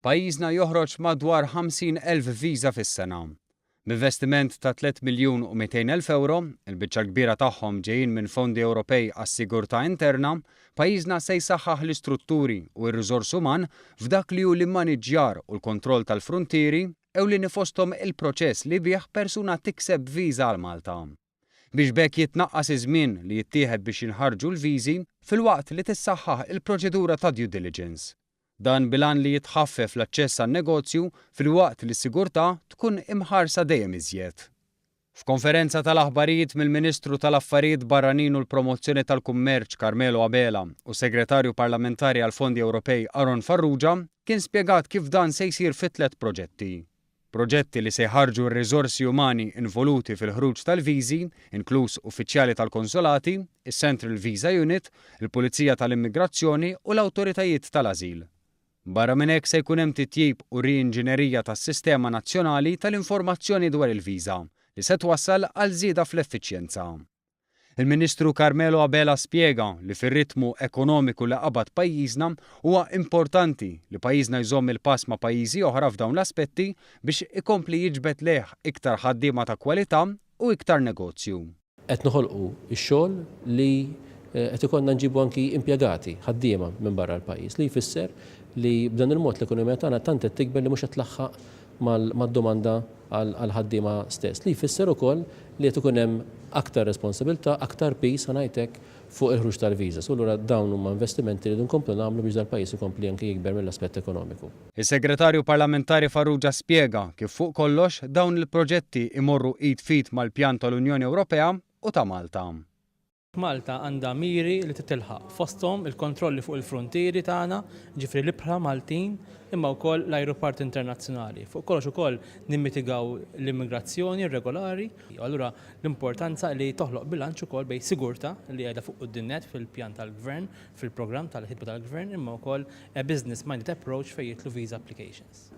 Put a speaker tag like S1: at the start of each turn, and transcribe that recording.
S1: Pajjiżna joħroġ madwar 50,000 viża fis-sena. B'investiment ta' 3,200,000 euro, il-biċċa kbira tagħhom ġejjin minn fondi Ewropej għas-sigurtà interna, pajjiżna se jsaħħaħ l-istrutturi u r-riżors uman f'dak li hu l-immaniġġjar u l-kontroll tal-fruntieri ew li nifosthom il-proċess li bih persuna tikseb viża għal Malta. Biex bekk jitnaqqas iż-żmien li jittieħed biex jinħarġu l-viżi filwaqt li tissaħħaħ il-proċedura ta' due diligence. Dan bilan li jitħaffef l-aċċess għan-negozju filwaqt li s-sigurtà tkun imħarsa dejjem iżjed. F'konferenza tal-aħbarijiet mill-Ministru tal-Affarijiet Barranin u l-Promozzjoni tal-Kummerċ Carmelo Abela u Segretarju Parlamentari għall-Fondi Ewropej Aron Farrugia kien spjegat kif dan se jsir fi 3 proġetti. Proġetti li se jħarġu r-riżorsi umani involuti fil-ħruġ tal-viżi, inkluż uffiċjali tal-konsolati, is-Central Visa Unit, il-Pulizija tal-Immigrazzjoni u l-Awtoritajiet tal-Ażil. Barra minn hekk se jkun hemm titjib u ri-inġinerija tas-Sistema Nazzjonali tal-Informazzjoni dwar il-viża li se twassal għal żieda fl-effiċjenza. Il-Ministru Carmelo Abela spjega li fir-ritmu ekonomiku li qabad pajjiżna huwa importanti li pajjiżna jżomm il-pass ma' pajjiżi oħra f'dawn l-aspetti biex ikompli jiġbed leħ iktar ħaddiema ta' kwalità u iktar negozju.
S2: Qed noħolqu x-xogħol li qed ikollna nġibu anki impjegati ħaddiema minn barra l-pajjiż li jfisser li b'dan il-mod l-ekonomija tagħna tant qed tikber li mhux qed tlaħħaq mad-domanda għal ħaddiema stess. Li jfisser ukoll li qed ikun hemm aktar responsabilità, aktar pis ngħidlek fuq il-ħruġ tal-viżas. U allura dawn huma investimenti li nkomplu nagħmlu biex dal-pajjiż ikompli anke jikber mill-aspett ekonomiku.
S1: Is-Segretarju Parlamentari Farrugia spjega kif fuq kollox dawn il-proġetti imorru id fit mal-pjan tal-Unjoni Ewropea u ta' Malta.
S3: Malta għandha miri li titilħaq fosthom il-kontrolli fuq il-frontieri tagħna, ġifri l-ibħra Maltin, imma wkoll l-ajruport internazzjonali. Fuq kollox ukoll nimmitigaw l-immigrazzjoni irregolari. Allura l-importanza li toħloq bilanċ ukoll bejn sigurtà li qiegħda fuq quddiem fil-pjan tal-Gvern, fil-programm tal-ħidma tal-Gvern, imma wkoll a business-minded approach fejn jitlu visa applications.